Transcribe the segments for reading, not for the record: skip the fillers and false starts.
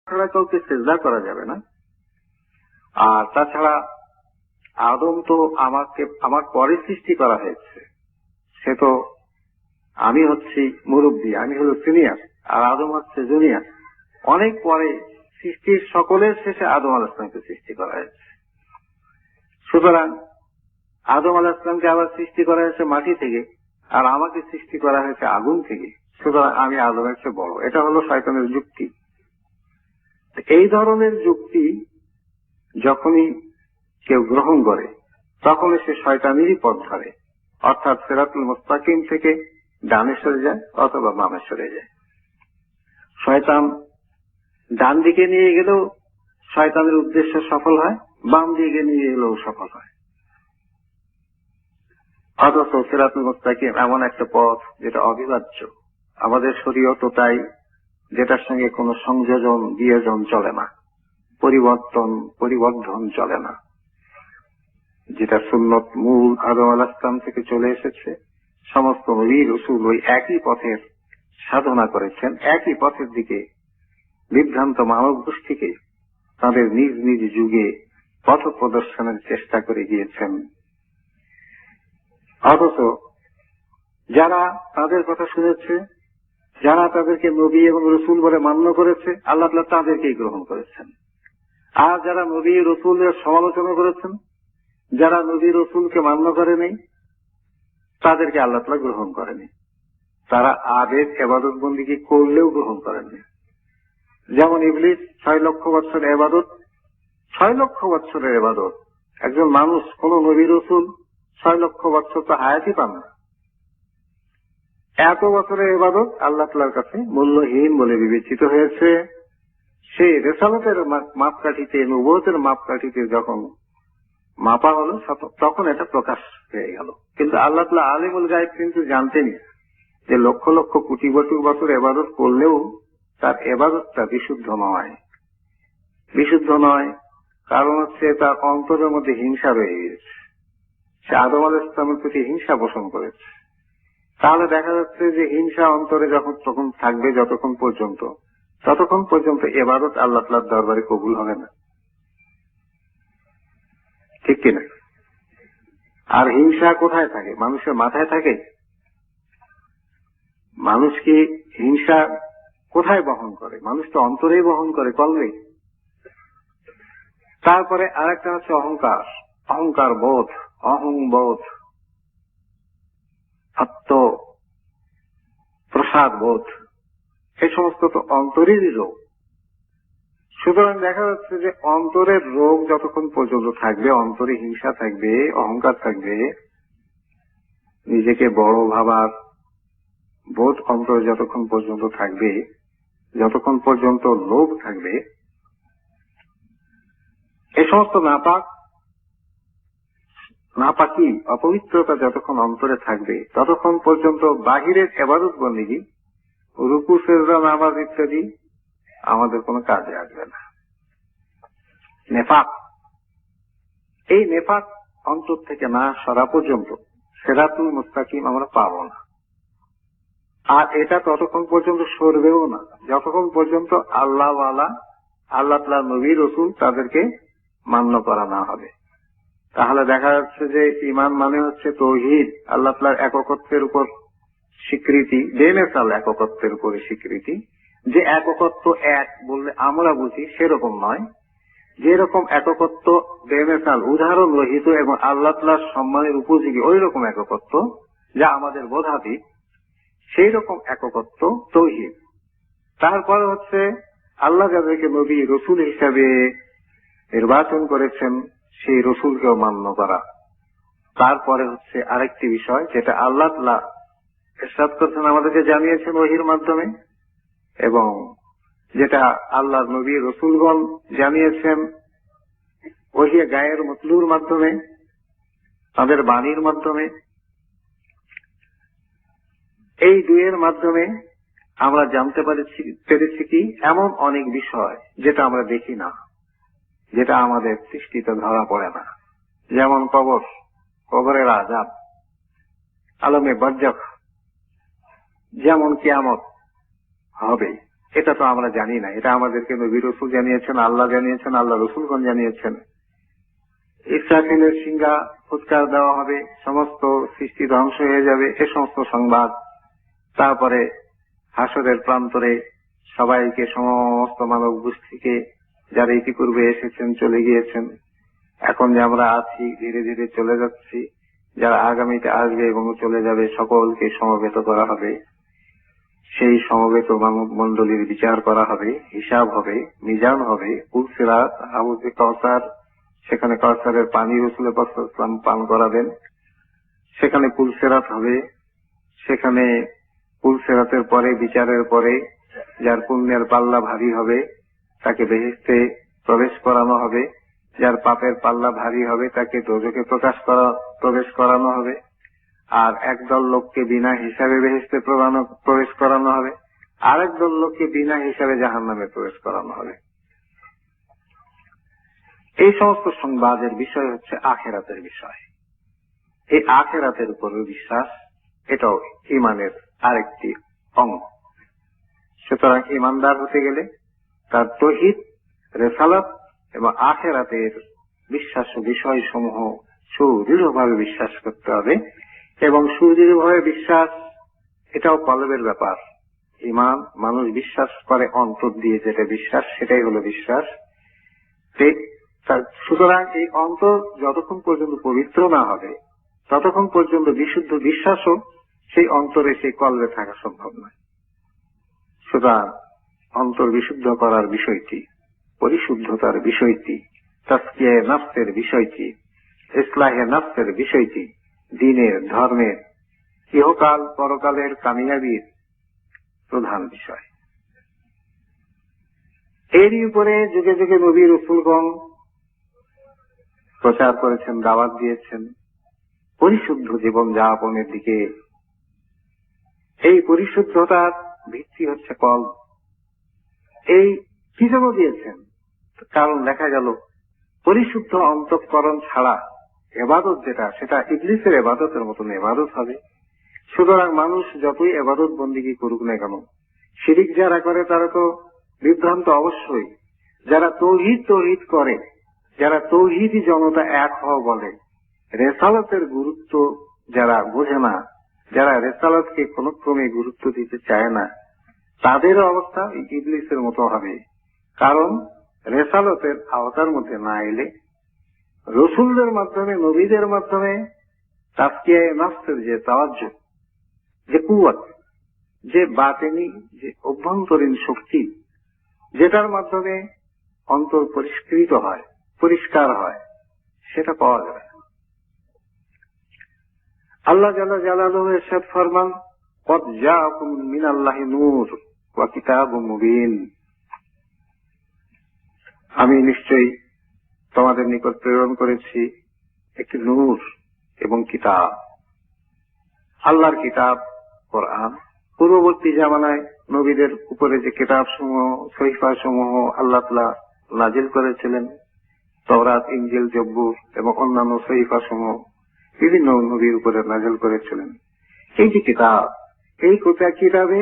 ছাড়া কাউকে সেজদা করা যাবে না। আর তাছাড়া আদম তো আমার পরে সৃষ্টি করা হয়েছে, সে তো, আমি হচ্ছি মুরব্বী, আমি হলো সিনিয়র, আর আদম হচ্ছে জুনিয়র। অনেক পরে সৃষ্টির সকলের শেষে আদম আলাইহিস সালামকে সৃষ্টি করা হয়েছে। সুতরাং আদম আলাইহিস সালামকে আবার সৃষ্টি করা হয়েছে মাটি থেকে, আর আমাকে সৃষ্টি করা হয়েছে আগুন থেকে। সুতরাং আমি আদমের চেয়ে বড়। এটা হলো শয়তানের যুক্তি। এই ধরনের যুক্তি যখনই কেউ গ্রহণ করে তখনই সে শয়তানেরই পথ ধরে, অর্থাৎ সিরাতুল মুস্তাকিম থেকে ডানে সরে যায় অথবা বামে সরে যায়। শয়তান ডান দিকে নিয়ে গেলেও শয়তানের উদ্দেশ্য সফল হয়, বাম দিকে নিয়ে গেলেও সফল হয়। অথচ সিরাতুল মুস্তাকিম এমন একটা পথ যেটা অবিভাজ্য। আমাদের শরীয়ত তাই, যেটার সঙ্গে কোনো সংযোজন বিয়োজন চলে না, পরিবর্ধন চলে না। যেটা সুন্নত মূল আদম আলাইহিস সালাম থেকে চলে এসেছে। সমস্ত নবী রাসূল ওই একই পথের সাধনা করেছেন, একই পথের দিকে বিভ্রান্ত মানব গোষ্ঠীকে তাদের নিজ নিজ যুগে পথ প্রদর্শনের চেষ্টা করে গিয়েছেন। অথচ যারা তাদের কথা শুনেছে, যারা তাদেরকে নবী এবং রসুল বলে মান্য করেছে, আল্লাহ তাআলা তাদেরকেই গ্রহণ করেছেন। আর যারা নবী রসুলের সমালোচনা করেছেন, যারা নবী রসুলকে মান্য করেনি, তাদেরকে আল্লাহ তাআলা গ্রহণ করেনি। তারা আবেদ ইবাদত বন্দেগী করলেও গ্রহণ করেননি। যেমন ইবলিস 6 লক্ষ বছরের ইবাদত, 6 লক্ষ বছরের ইবাদত। একজন মানুষ, কোন নবী রসুল 6 লক্ষ বছর তো হায়াতই পান না। এত বছরের ইবাদত আল্লাহ তাআলার কাছে মূল্যহীন বলে বিবেচিত হয়েছে। সে রিসালাতের মাপকাঠিতে, নবুয়তের মাপকাঠিতে যখন মাপা হলো তখন এটা প্রকাশ হয়ে গেল। কিন্তু আল্লাহ তাআলা আলিমুল গায়ব কিন্তু জানতেনই যে লক্ষ লক্ষ কোটি কোটি বছর ইবাদত করলেও তার ইবাদতটা বিশুদ্ধ নয়। বিশুদ্ধ নয় কারণ হচ্ছে তার অন্তরের মধ্যে হিংসা রয়ে গেছে। সে আদম আলাইহিস সালামের প্রতি হিংসা পোষণ করেছে। তাহলে দেখা যাচ্ছে যে হিংসা অন্তরে তখন থাকবে ততক্ষণ পর্যন্ত ইবাদত আল্লাহ তাআলার দরবারে কবুল হবে না, ঠিক কিনা? আর হিংসা কোথায় থাকে? মানুষের মাথায় থাকে। মানুষ কি হিংসা কোথায় বহন করে? মানুষ তো অন্তরেই বহন করে, কলবে। তারপরে আরেকটা হচ্ছে অহংকার বোধ, অহংবোধ, আত্ম প্রসাদ বোধ। এই সমস্ত তো অন্তরেরই রোগ। সুতরাং দেখা যাচ্ছে যে অন্তরের রোগ যতক্ষণ পর্যন্ত থাকবে, অন্তরে হিংসা থাকবে, অহংকার থাকবে, নিজেকে বড় ভাবার বোধ অন্তরে যতক্ষণ পর্যন্ত থাকবে, যতক্ষণ পর্যন্ত লোভ থাকবে, এই সমস্ত নাপাকি অপবিত্রতা যতক্ষণ অন্তরে থাকবে ততক্ষণ পর্যন্ত বাহিরের ইবাদত বন্দেগী, রুকু সিজদা নামাজ ইত্যাদি আমাদের কোনো কাজে আসবে না। নেফাক, এই নেফাক অন্তর থেকে না সরা পর্যন্ত সিরাতুল মুস্তাকিম আমরা পাবো না। আর এটা ততক্ষণ পর্যন্ত সরবেও না যতক্ষণ পর্যন্ত আল্লাহওয়ালা, আল্লাহ তাআলার নবী রসুল তাদেরকে মান্য করা না হবে। তাহলে দেখা যাচ্ছে যে ঈমান মানে হচ্ছে তাওহীদ, আল্লাহ তাআলার একত্বের উপর স্বীকৃতি, বেমেসাল একত্বের উপরে স্বীকৃতি। যে একত্ব এক বললে আমরা বুঝি সেরকম নয়, যেরকম একত্ব বেমেসাল উদাহরণ রহিত এবং আল্লাহ তাআলার সম্মানের উপযোগী ওই রকম একত্ব যা আমাদের বোধাতীত, সেই রকম একত্ব তাওহীদ। তারপরে হচ্ছে আল্লাহ যাদেরকে নবী রসুল হিসাবে নির্বাচন করেছেন সেই রসুলকেও মান্য করা। তারপরে হচ্ছে আরেকটি বিষয় যেটা আল্লাহ তাআলা ইরশাদ করেছেন, আমাদেরকে জানিয়েছেন ওহীর মাধ্যমে, এবং যেটা আল্লাহর নবী রসুলগণ জানিয়েছেন ওহী গায়ের মতলুর মাধ্যমে, তাদের বাণীর মাধ্যমে। এই দুইয়ের মাধ্যমে আমরা জানতে পেরেছি কি এমন অনেক বিষয় যেটা আমরা দেখি না, যেটা আমাদের দৃষ্টিতে ধরা পড়ে না। যেমন কবরের আযাব, আলমে বারজাখ, যেমন কিয়ামত হবে, এটা তো আমরা জানি না। এটা আমাদেরকে নবী রসুল জানিয়েছেন, আল্লাহ জানিয়েছেন, আল্লাহ রসুলগণ জানিয়েছেন। ইসরাফিলের সিংহা ফুৎকার দেওয়া হবে, সমস্ত সৃষ্টি ধ্বংস হয়ে যাবে, এ সমস্ত সংবাদ। তারপরে হাসরের প্রান্তরে সবাইকে, সমস্ত মানব গোষ্ঠীকে, যারা ইতিপূর্বে এসেছেন, চলে গিয়েছেন, এখন যে আমরা আছি, ধীরে ধীরে চলে যাচ্ছি, যারা আগামীতে আসবে এবং চলে যাবে, সকলকে সমবেত করা হবে। সেই সমবেত মানব মন্ডলীর বিচার করা হবে, হিসাব হবে, মিজান হবে, পুলসিরাত, হাউজে কাউসার, সেখানে কাউসারের পানি রাসূল পাক সাল্লাল্লাহু আলাইহি ওয়াসাল্লাম পান করাবেন। সেখানে পুলসিরাত হবে, সেখানে পুলসিরাতের পরে, বিচারের পরে যার পুণ্যের পাল্লা ভারী হবে তাকে বেহেশতে প্রবেশ করানো হবে, যার পাপের পাল্লা ভারী হবে তাকে দোজখে প্রবেশ করানো হবে। আর একদল লোককে বিনা হিসাবে বেহেশতে প্রবেশ করানো হবে, আরেক দল লোককে বিনা হিসাবে জাহান্নামে প্রবেশ করানো হবে। এই সমস্ত সংবাদের বিষয় হচ্ছে আখিরাতের বিষয়। এই আখিরাতের উপর বিশ্বাস, এটাও ঈমানের আরেকটি অঙ্গ। সুতরাং ঈমানদার হতে গেলে তার তাওহীদ, রিসালাত এবং আখিরাতের বিশ্বাস ও বিষয়সমূহ সুদৃঢ়ভাবে বিশ্বাস করতে হবে। এবং সুদৃঢ়ভাবে বিশ্বাস, এটাও কলবের ব্যাপার। ঈমান মানুষ বিশ্বাস করে অন্তর দিয়ে, যেটা বিশ্বাস সেটাই হলো বিশ্বাস। সুতরাং এই অন্তর যতক্ষণ পর্যন্ত পবিত্র না হবে ততক্ষণ পর্যন্ত বিশুদ্ধ বিশ্বাসও সেই অন্তরে, সেই কলবে থাকা সম্ভব নয়। সুতরাং অন্তর বিশুদ্ধ করার বিষয়টি, পরিশুদ্ধতার বিষয়টি, তাসকিয়ে নফসের বিষয়টি, ইসলাহে নফসের বিষয়টি দ্বীনের, ধর্মের, ইহকাল পরকালের কামিয়াবির প্রধান বিষয়। এরই উপরে যুগে যুগে নবী রাসূলগণ প্রচার করেছেন, দাওয়াত দিয়েছেন পরিশুদ্ধ জীবন যাপনের দিকে। এই পরিশুদ্ধতার ভিত্তি হচ্ছে কলব। এই কি জন্য দিয়েছেন? কারণ দেখা গেল পরিশুদ্ধ অন্তঃকরণ ছাড়া ইবাদত যেটা, সেটা ইবলিসের ইবাদতের মতন ইবাদত হবে। সুতরাং মানুষ যতই ইবাদত বন্দেগী করুক না কেন, শিরিক যারা করে তারা তো বিভ্রান্ত অবশ্যই। যারা তৌহিদ করে, যারা তৌহিদি জনতা এক হওয়া বলে, রেসালাতের গুরুত্ব যারা বোঝে না, যারা রেসালাতকে কোন ক্রমে গুরুত্ব দিতে চায় না, তাদের অবস্থা ইবলিসের মতো হবে। কারণ রেসালাতের আওতার মধ্যে না এলে, রসুলদের মাধ্যমে, নবীদের মাধ্যমে তাসকিয়ে নফসের যে তাওয়াজ্জুহ, যে কুওয়াত, যে বাতিনি, যে অভ্যন্তরীণ শক্তি, যেটার মাধ্যমে অন্তর পরিষ্কৃত হয়, পরিষ্কার হয়, সেটা পাওয়া যাবে। আল্লাহ জাল্লা জালালুহু ইরশাদ ফরমান, ক্বাদ জাআকুম মিনাল্লাহি নূর ওয়া কিতাবুম মুবিন। আমি নিশ্চয়ই তোমাদের নিকট প্রেরণ করেছি একটি নূর এবং কিতাব। আল্লাহর কিতাব কোরআন। পূর্ববর্তী জামানায় নবীদের উপরে যে কিতাব সমূহ, সহিফা সমূহ আল্লাহ তাআলা নাজিল করেছিলেন, তাওরাত, ইনজিল, জব্বুর এবং অন্যান্য সহিফা সমূহ বিভিন্ন নবীর উপরে নাজিল করেছিলেন। এই যে কিতাব, এই কিতাবে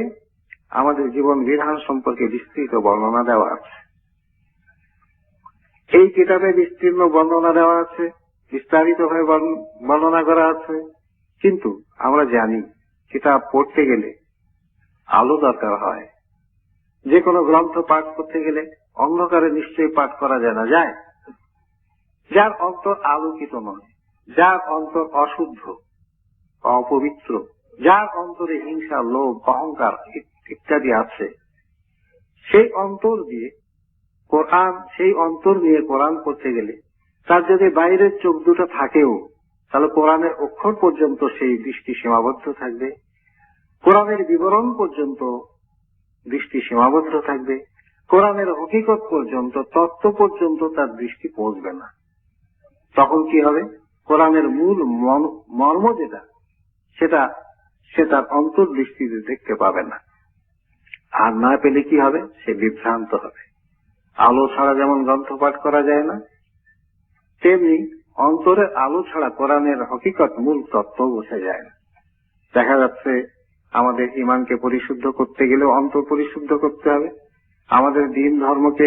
আমাদের জীবন বিধান সম্পর্কে বিস্তৃত বর্ণনা দেওয়া আছে। এই কিতাবে বিস্তীর্ণ বর্ণনা দেওয়া আছে, বিস্তারিতভাবে বর্ণনা করা আছে। কিন্তু আমরা জানি কিতাব পড়তে গেলে আলো দরকার হয়। যে কোনো গ্রন্থ পাঠ করতে গেলে অন্ধকারে নিশ্চয়ই পাঠ করা যায় না। যায় যার অন্তর আলোকিত নয়, যার অন্তর অশুদ্ধ, অপবিত্র, যার অন্তরে হিংসা, লোভ, অহংকার ইত্যাদি আছে, সেই অন্তর দিয়ে কোরআন পড়তে গেলে তার যদি বাইরের চোখ দুটো থাকেও, তাহলে কোরআনের অক্ষর পর্যন্ত সেই দৃষ্টি সীমাবদ্ধ থাকবে, কোরআনের বিবরণ পর্যন্ত দৃষ্টি সীমাবদ্ধ থাকবে, কোরআনের হকিকত পর্যন্ত, তত্ত্ব পর্যন্ত তার দৃষ্টি পৌঁছবে না। তখন কি হবে? কোরআনের মূল মর্ম যেটা, সে তার অন্তর্দৃষ্টিতে দেখতে পাবে না। আর না পেলে কি হবে? সে বিভ্রান্ত হবে। আলো ছাড়া যেমন গ্রন্থ পাঠ করা যায় না, তেমনি অন্তরের আলো ছাড়া কোরআনের হকিকত, মূল তত্ত্ব বোঝা যায় না। দেখা যাচ্ছে আমাদের ঈমানকে পরিশুদ্ধ করতে গেলেও অন্তর পরিশুদ্ধ করতে হবে, আমাদের দিন ধর্মকে